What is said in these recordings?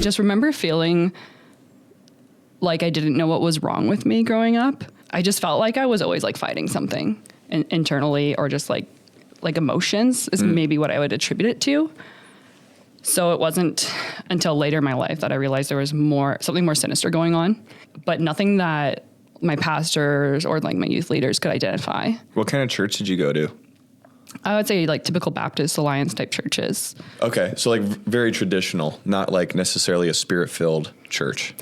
just remember feeling like I didn't know what was wrong with me growing up. I just felt like I was always like fighting something internally, or just like emotions is maybe what I would attribute it to. So it wasn't until later in my life that I realized there was something more sinister going on, but nothing that my pastors or like my youth leaders could identify. What kind of church did you go to? I would say like typical Baptist Alliance type churches. Okay. So like very traditional, not like necessarily a spirit-filled church.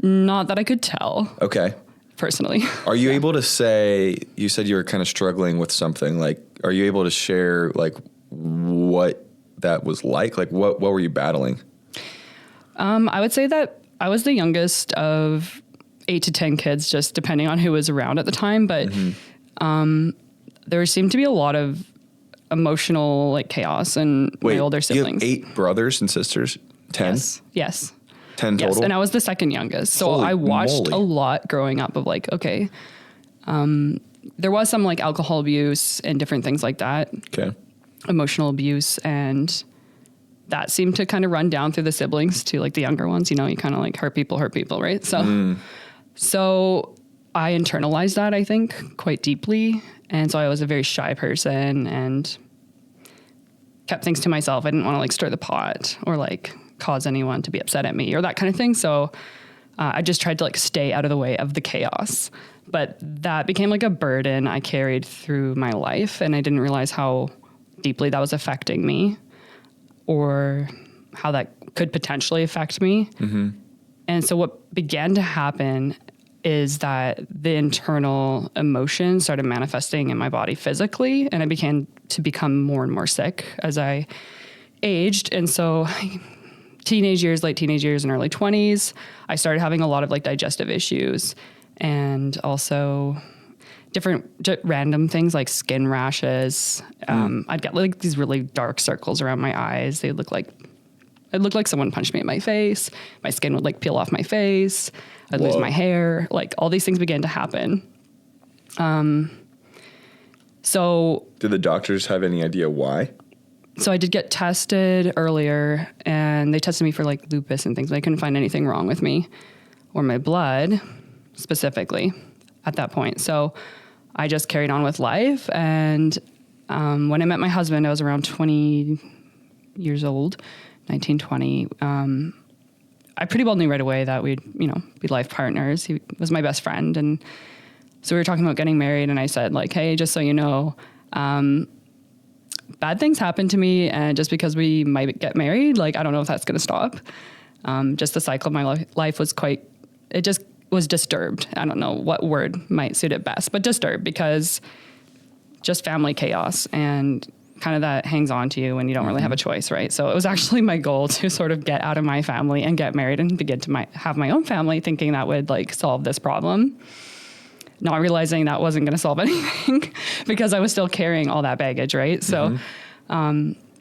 Not that I could tell. Okay. Personally. Are you able to say, you said you were kind of struggling with something, like, are you able to share like what that was like? Like what were you battling? I would say that I was the youngest of 8 to 10 kids, just depending on who was around at the time. But there seemed to be a lot of emotional like chaos in my older siblings. You have 8 brothers and sisters? 10? Yes. 10 total? Yes, and I was the second youngest. So Holy I watched moly. a lot growing up of like, okay, there was some like alcohol abuse and different things like that. Okay. Emotional abuse, and that seemed to kind of run down through the siblings to like the younger ones. You know, you kind of like hurt people, right? So I internalized that, I think, quite deeply. And so I was a very shy person and kept things to myself. I didn't want to like stir the pot or like cause anyone to be upset at me or that kind of thing. So I just tried to like stay out of the way of the chaos. But that became like a burden I carried through my life, and I didn't realize how deeply that was affecting me or how that could potentially affect me. And so what began to happen is that the internal emotions started manifesting in my body physically, and I began to become more and more sick as I aged. And so late teenage years and early 20s, I started having a lot of like digestive issues, and also different random things like skin rashes. I'd get like these really dark circles around my eyes. It looked like someone punched me in my face. My skin would like peel off my face. I'd lose my hair. Like all these things began to happen. So did the doctors have any idea why? So I did get tested earlier, and they tested me for like lupus and things. They couldn't find anything wrong with me or my blood specifically at that point. So I just carried on with life. And when I met my husband, I was around 20 years old, 19, 20. I pretty well knew right away that we'd, be life partners. He was my best friend. And so we were talking about getting married, and I said like, hey, just so you know, bad things happen to me, and just because we might get married, like, I don't know if that's going to stop. Just the cycle of my life was it just was disturbed. I don't know what word might suit it best, but disturbed, because just family chaos and kind of that hangs on to you when you don't really have a choice, right? So it was actually my goal to sort of get out of my family and get married and begin to have my own family, thinking that would like solve this problem. Not realizing that wasn't going to solve anything because I was still carrying all that baggage, right? So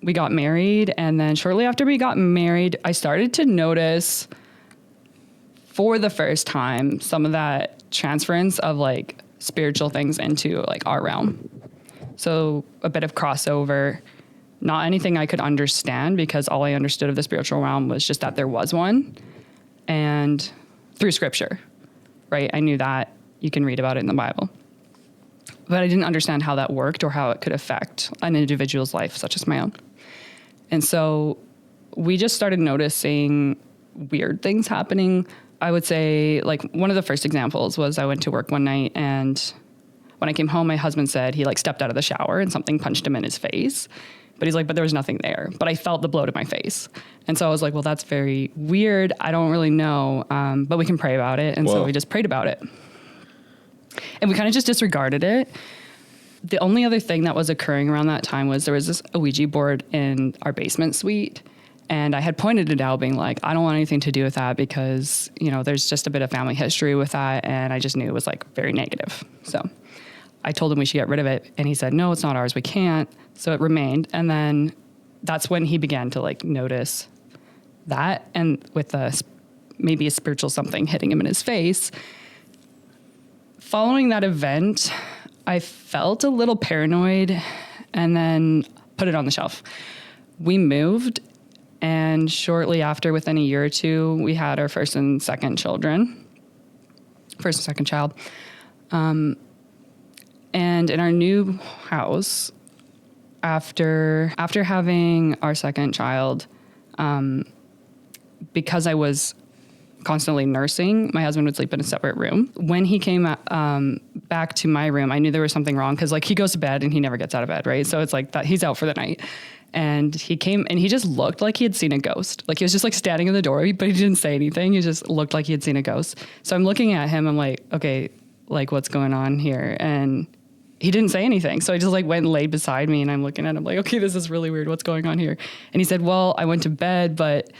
we got married, and then shortly after we got married, I started to notice for the first time some of that transference of like spiritual things into like our realm. So a bit of crossover, not anything I could understand, because all I understood of the spiritual realm was just that there was one, and through scripture, right? I knew that you can read about it in the Bible, but I didn't understand how that worked or how it could affect an individual's life, such as my own. And so we just started noticing weird things happening. I would say like one of the first examples was I went to work one night, and when I came home, my husband said he like stepped out of the shower and something punched him in his face. But he's like, but there was nothing there. But I felt the blow to my face. And so I was like, well, that's very weird. I don't really know, but we can pray about it. And so we just prayed about it. And we kind of just disregarded it. The only other thing that was occurring around that time was there was this Ouija board in our basement suite. And I had pointed it out, being like, I don't want anything to do with that, because, there's just a bit of family history with that. And I just knew it was like very negative. So I told him we should get rid of it. And he said, no, it's not ours. We can't. So it remained. And then that's when he began to like notice that. And with maybe a spiritual something hitting him in his face. Following that event, I felt a little paranoid and then put it on the shelf. We moved, And shortly after, within a year or two, we had our first and second child. And in our new house, after having our second child, because I was constantly nursing, my husband would sleep in a separate room. When he came back to my room, I knew there was something wrong because like he goes to bed and he never gets out of bed, right? So it's like that he's out for the night. And he came and he just looked like he had seen a ghost. Like he was just like standing in the doorway, but he didn't say anything. He just looked like he had seen a ghost. So I'm looking at him. I'm like, okay, like what's going on here? And he didn't say anything. So I just like went and laid beside me and I'm looking at him like, okay, this is really weird. What's going on here? And he said, well, I went to bed, but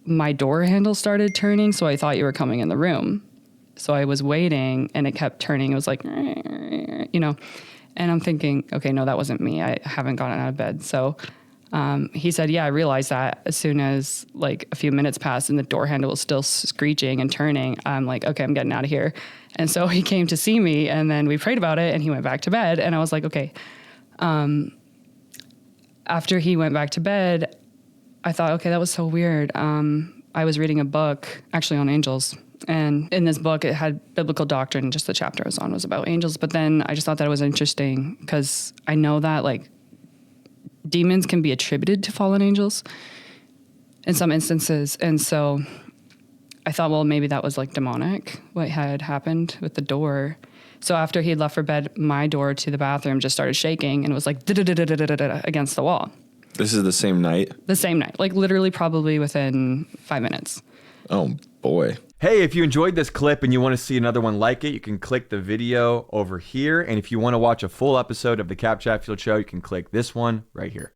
my door handle started turning. So I thought you were coming in the room. So I was waiting and it kept turning. It was like, you know, and I'm thinking, okay, no, that wasn't me. I haven't gotten out of bed. So he said, yeah, I realized that as soon as like a few minutes passed and the door handle was still screeching and turning, I'm like, okay, I'm getting out of here. And so he came to see me and then we prayed about it and he went back to bed. And I was like, okay. After he went back to bed, I thought, okay, that was so weird. I was reading a book actually on angels. And in this book, it had biblical doctrine. Just the chapter I was on was about angels. But then I just thought that it was interesting because I know that like demons can be attributed to fallen angels in some instances. And so I thought, well, maybe that was like demonic, what had happened with the door. So after he had left for bed, my door to the bathroom just started shaking and it was like against the wall. This is the same night? The same night, like literally probably within 5 minutes. Oh, boy. Hey, if you enjoyed this clip and you want to see another one like it, you can click the video over here. And if you want to watch a full episode of the Chatfield Show, you can click this one right here.